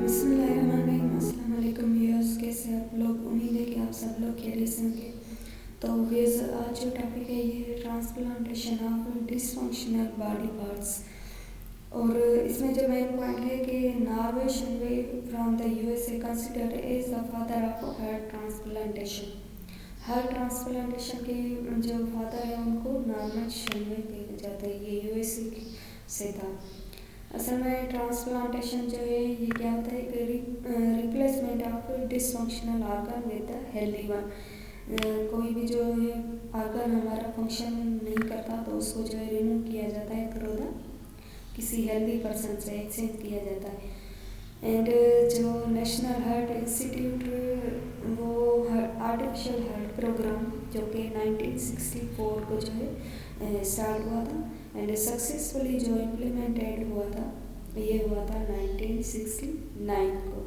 बिस्मिल्लाहिर्रहमानिर्रहीम। अस्सलाम वालेकुम व्यूअर्स, कैसे आप लोग? उम्मीद है कि आप सब लोग खैरियत से होंगे। तो व्यूअर्स, आज जो टॉपिक है ये है transplantation of dysfunctional body parts. और इसमें जो मेन पॉइंट है कि Norman Shumway from the USA considered as the father of heart transplantation. Heart transplantation के जो फादर है उनको नॉर्वे शनवे कहा जाता है। ये यूएसए से था। असल में ट्रांसप्लांटेशन जो है ये क्या होता है कि replacement of dysfunctional organ with the healthy one. कोई भी जो है ऑर्गन हमारा फंक्शन नहीं करता तो उसको जो है रिमूव किया जाता है थ्रू द किसी हेल्दी पर्सन से एक्सचेंज किया जाता है। एंड जो नेशनल हार्ट इंस्टीट्यूट वो आर्टिफिशियल हार्ट प्रोग्राम जो कि 1964 को जो है स्टार्ट हुआ था एंड सक्सेसफुली जो इम्प्लीमेंटेड हुआ था ये हुआ था 1969 को।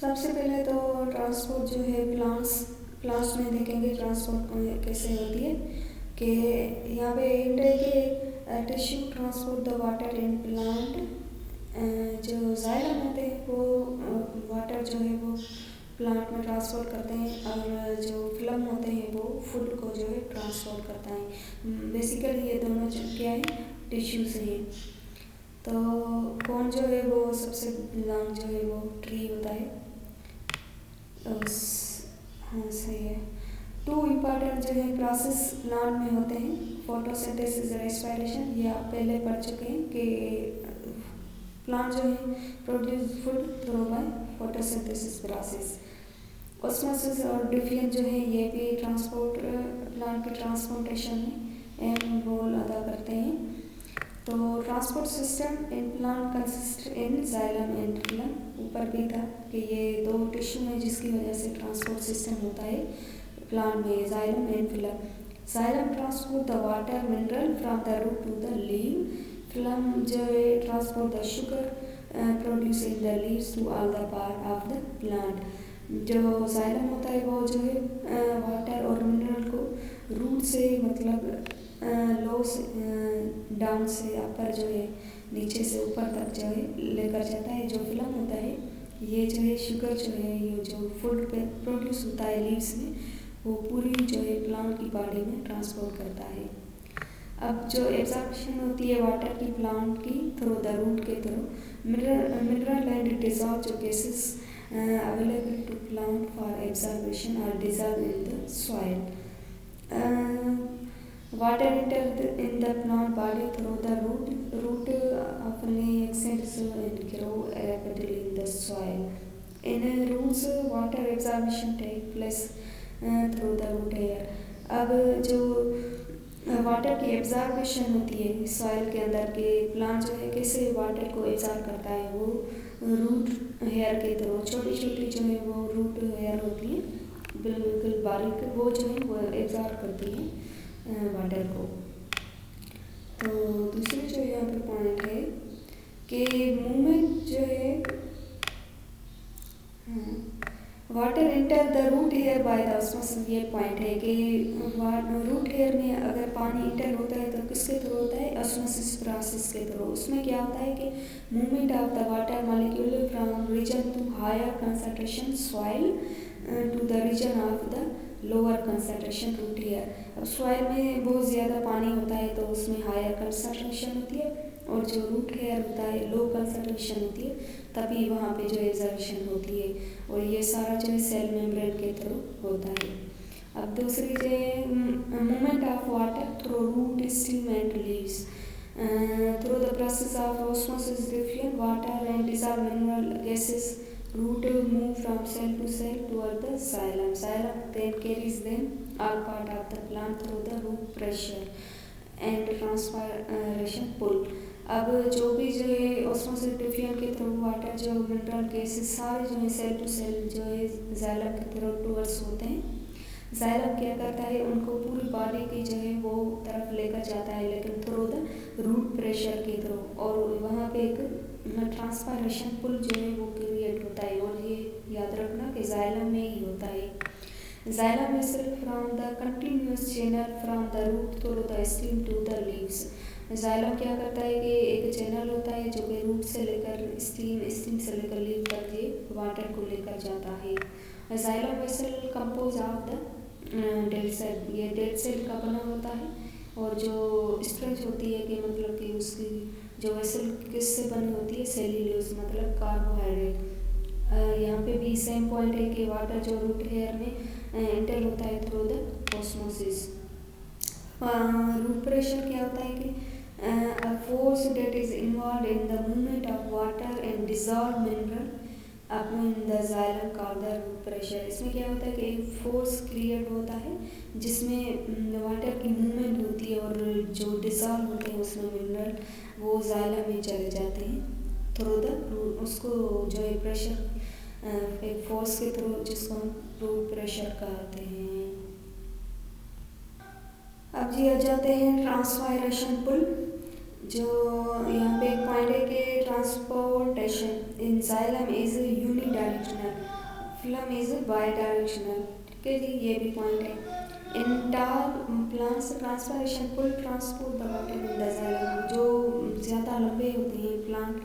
सबसे पहले तो ट्रांसपोर्ट जो है प्लांट्स में देखेंगे ट्रांसपोर्ट कैसे होती है कि यहाँ पे एंड है कि tissue transport the water in plant. जो जाइलम होते हैं वो वाटर जो है वो प्लांट में ट्रांसपोर्ट करते हैं और जो फिल्म होते हैं वो फूड को जो है ट्रांसपोर्ट करता है। बेसिकली ये दोनों क्या है टिश्यू से हैं। तो कौन जो है वो सबसे लॉन्ग जो है वो ट्री होता है। हाँ सही है। टू इम्पॉर्टेंट जो है प्रोसेस प्लांट में होते हैं, फोटोसिंथेसिस रेस्पिरेशन। ये आप पहले पढ़ चुके हैं कि प्लांट जो है produce food through by photosynthesis process. Osmosis और डिफ्यूजन जो है ये भी ट्रांसपोर्ट प्लांट के ट्रांसपोर्टेशन में अहम रोल अदा करते हैं। तो transport system in plant consist in xylem and film. ऊपर भी था कि ये दो टिश्यू है जिसकी वजह से ट्रांसपोर्ट सिस्टम होता है प्लांट में, xylem and phloem. Xylem transport the water mineral from the root to the leave. Phloem जो है transport the sugar produce in the leaves to all the part of the plant. जो xylem होता है वो जो है water और mineral को रूट से मतलब लो से डाउन से अपर जो है नीचे से ऊपर तक जो है लेकर जाता है। जो फिल्म होता है ये जो है शुगर जो है ये जो फूड पे प्रोड्यूस होता है लीव्स में वो पूरी जो है प्लांट की बॉडी में ट्रांसपोर्ट करता है। अब जो एब्जॉर्प्शन होती है वाटर की प्लांट की थ्रू द रूट के थ्रू मिनरल एंड डिजॉल्व जो gases available to plant for absorption are dissolved in the soil. Water enters in the plant body through the root. Root often extends and grow rapidly in the soil. In roots, water absorption takes place through the root hair. अब जो water की absorption होती है soil के अंदर के plant जो है कैसे वाटर को एब्जॉर्ब करता है वो रूट हेयर के थ्रू। छोटी छोटी जो है वो रूट हेयर होती है बिल्कुल बारीक, वो जो है वो एब्जॉर्ब करती है वाटर को। तो दूसरी जो यहाँ पे पॉइंट है कि मूवमेंट जो है water enter the root hair by the osmosis. ये पॉइंट है कि रूट हेयर में अगर पानी इंटर होता है तो किसके थ्रू होता है? ऑस्मोसिस प्रोसेस के थ्रू। उसमें क्या होता है कि movement of the water molecule from region to higher concentration soil to the region of the lower concentration root hair. अब सॉइल में बहुत ज़्यादा पानी होता है तो उसमें हायर कंसंट्रेशन होती है और जो रूट हेयर होता है लो कंसंट्रेशन होती है, तभी वहाँ पे जो एब्जॉर्प्शन होती है और ये सारा जो है सेल मेम्ब्रेन के थ्रू होता है। अब दूसरी जो है movement of water through root stem and leaves through the process of osmosis diffusion water and dissolve mineral gases root move from cell to cell toward the xylem. Xylem then carries them all part of the plant through the root pressure and transpiration pull. अब जो भी जो है osmosis diffusion के through water जो mineral gases सारे जो है सेल टू सेल जो है जाइलम के थ्रू टूवर्ड्स होते हैं। जाइलम क्या करता है उनको पूरी बॉडी की जो है वो तरफ लेकर जाता है लेकिन थ्रू द रूट प्रेशर के थ्रू, और वहाँ पे एक ट्रांसपायरेशन पुल जो है वो क्रिएट होता है और ये याद रखना कि जाइलम में ही होता है। Xylem is from the continuous channel from the root through the stem to the leaves. Xylem क्या करता है कि एक चैनल होता है जो कि रूट से लेकर स्टीम से लेकर लीफ तक ये वाटर को लेकर जाता है। Xylem vessel compose of the dead cell, ये डेड सेल का बना होता है। और जो स्ट्रेच होती है कि मतलब कि उसकी जो वेसल किससे बनी होती है, सेल्यूलोज मतलब कार्बोहाइड्रेट। यहाँ पे भी सेम पॉइंट है कि वाटर जो रूट हेयर में एंटर होता है through the osmosis. Root pressure क्या होता है कि a force that is involved in the movement of water and dissolved mineral up in the xylem called the root pressure। इसमें क्या होता है कि एक फोर्स क्रिएट होता है जिसमें वाटर की मूवमेंट होती है और जो डिसॉल्व होते हैं उसमें मिनरल वो xylem में चले जाते हैं थ्रू द उसको जो है प्रेशर एक फोर्स के थ्रू जिसको हम रूट प्रेशर कहते हैं। अब जी आ जाते हैं ट्रांसवायरेशन पुल। जो यहाँ पे एक पॉइंट है कि transportation in xylem is unidirectional, phloem is bidirectional. ठीक है जी, ये भी पॉइंट है। In plants transpiration pull transport the water in the xylem. जो ज़्यादा लंबे होते हैं प्लांट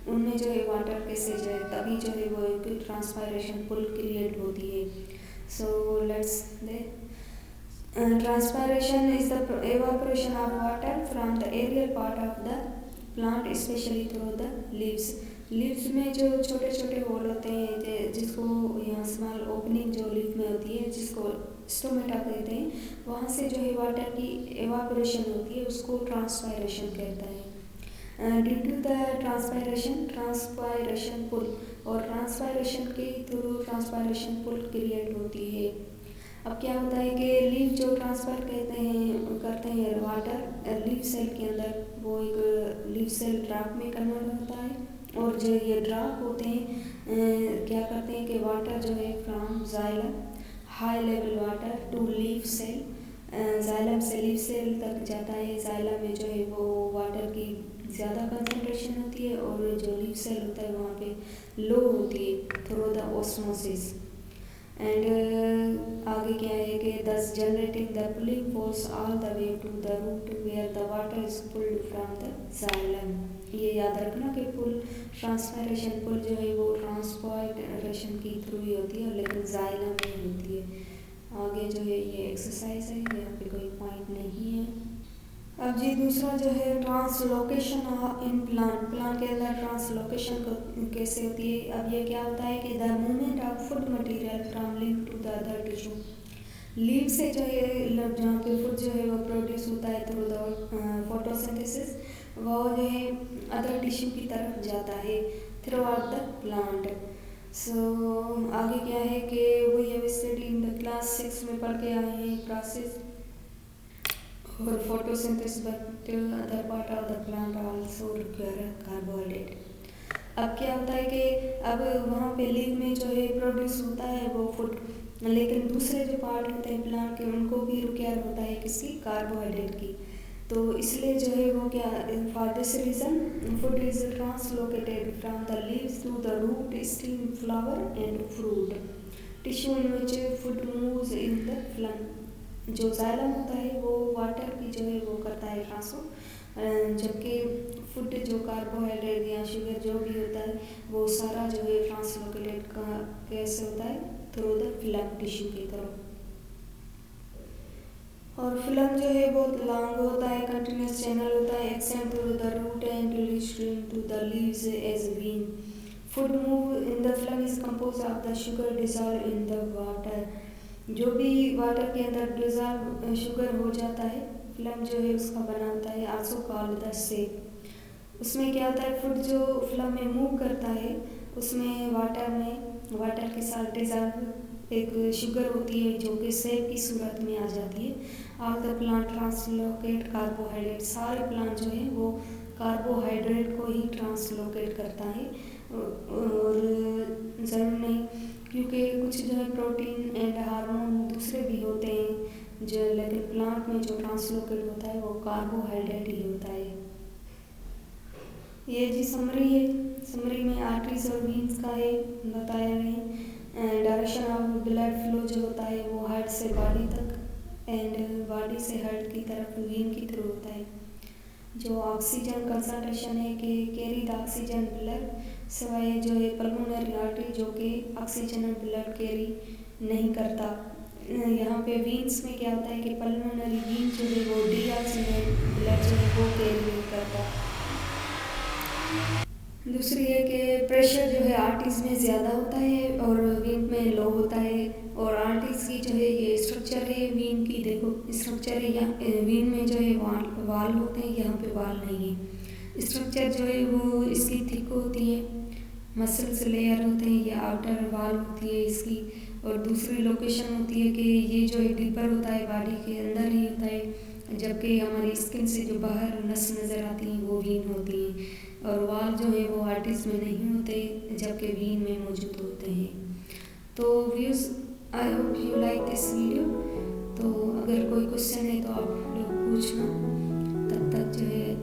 उनमें जो है वाटर कैसे जाए, तभी जो है वो एक ट्रांसवायरेशन पुल क्रिएट होती है। So let's they transpiration is the evaporation of water from the aerial part of the plant especially through the leaves। Leaves में जो छोटे छोटे होल होते हैं जिसको यहाँ स्मॉल ओपनिंग जो लीफ में होती है जिसको स्टोमेटा कहते हैं, वहाँ से जो है वाटर की एवापोरेशन होती है, उसको ट्रांसपायरेशन कहता है। ड्यू टू द ट्रांसपायरेशन पुल, और ट्रांसपायरेशन के थ्रू ट्रांसपायरेशन पुल क्रिएट होती है। अब क्या होता है कि लीफ जो ट्रांसफर करते हैं वाटर लीफ सेल के अंदर, वो एक लीफ सेल ड्रॉप में कन्वर्ट होता है। और जो ये ड्रॉप होते हैं क्या करते हैं कि वाटर जो है from xylem high level water to leaf cell, xylem से लीफ सेल तक जाता है। जाइलम में जो है वो वाटर की ज़्यादा कंसनट्रेशन होती है और जो लीफ सेल होता है वहाँ पे लो होती है थ्रू द ऑस्मोसिस। एंड आगे क्या है कि this generating the pulling force all the way to the root where the water is pulled from the xylem. ये याद रखना कि पुल ट्रांसपायरेशन पुल जो है वो ट्रांसपायरेशन की थ्रू ही होती है लेकिन जाइलम में होती है। आगे जो है ये एक्सरसाइज है, यहाँ पे कोई पॉइंट नहीं है। अब जी दूसरा जो है ट्रांसलोकेशन इन प्लांट के अंदर ट्रांसलोकेशन कैसे होती है। अब ये क्या होता है कि the movement of food material from leaf to the other tissue. Leaf से जो है जहाँ पे फूड जो है वो प्रोड्यूस होता है थ्रू द फोटोसिंथेसिस, वो जो है अदर टिश्यू की तरफ जाता है throughout the plant. So आगे क्या है कि we have study in the class 6 में पढ़ के आए हैं प्रोसेस और photosynthesis, but other part of the plant also require carbohydrate. अब क्या होता है कि अब वहाँ पे लीफ में जो है प्रोड्यूस होता है वो फूड, लेकिन दूसरे जो पार्ट होते हैं प्लांट के उनको भी रिक्वायर होता है किसकी, कार्बोहाइड्रेट की। तो इसलिए जो है वो क्या, for this reason food is translocated from the leaves to the root stem flower and fruit tissue in which food moves in the phloem. जो जाइलम होता है वो वाटर की जो है वो करता है ट्रांसफर, जबकि फूड जो कार्बोहाइड्रेट या शुगर जो भी होता है वो सारा जो है ट्रांसलोकेटेड कैसे होता है, थ्रू द फिलम टिश्यू की तरफ। और फिलम जो है बहुत लॉन्ग होता है, कंटिन्यूस चैनल होता है, extend through the root and reach to the leaves as vein. Food move in the phloem is compose of the sugar dissolve in the water. जो भी वाटर के अंदर डिसॉल्व शुगर हो जाता है, फिल्म जो है उसका बना होता है, आल्सो कॉल्ड द सेप। उसमें क्या होता है, फूड जो फिल्म में मूव करता है उसमें वाटर के साथ डिसॉल्व एक शुगर होती है जो कि सेप की सूरत में आ जाती है। All the plant translocate carbohydrate, सारे प्लांट जो है वो कार्बोहाइड्रेट को ही ट्रांसलोकेट करता है। और ज़रूर नहीं, क्योंकि कुछ जो है प्रोटीन एंड हार्मोन दूसरे भी होते हैं जो, लेकिन प्लांट में जो ट्रांसलोकेट होता है वो कार्बोहाइड्रेट ही होता है। ये जी समरी है, समरी में आर्टरीज और वीन्स का है बताया है। डायरेक्शन ऑफ ब्लड फ्लो जो होता है वो हार्ट से बॉडी तक एंड बॉडी से हार्ट की तरफ वीन की थ्रू होता है। जो ऑक्सीजन कंसंट्रेशन है कि कैरी द ऑक्सीजन ब्लड, सिवाय जो है पल्मोनरी आर्टरी जो कि ऑक्सीजन और ब्लड कैरी नहीं करता। यहाँ पे वीन्स में क्या होता है कि पल्मोनरी वीन जो है वो डीऑक्सीजन ब्लड जो है वो कैरी नहीं करता। दूसरी है कि प्रेशर जो है आर्टरीज में ज़्यादा होता है और वीन में लो होता है। और आर्टरीज की जो है ये स्ट्रक्चर है वीन की, देखो स्ट्रक्चर है यहाँ वीन में जो है वाल होते हैं, यहाँ पे वाल नहीं है। स्ट्रक्चर जो है वो इसकी थिक होती है, मसल्स लेयर होते हैं, ये आउटर वाल होती है इसकी। और दूसरी लोकेशन होती है कि ये जो है डीपर होता है, बॉडी के अंदर ही होता है, जबकि हमारी स्किन से जो बाहर नस नज़र आती हैं वो वीन होती हैं। और वाल जो है वो आर्टरीज में नहीं होते, जबकि वीन में मौजूद होते हैं। तो views, I hope you like this video. तो अगर कोई क्वेश्चन है तो आप लोग पूछना, तब तक जो है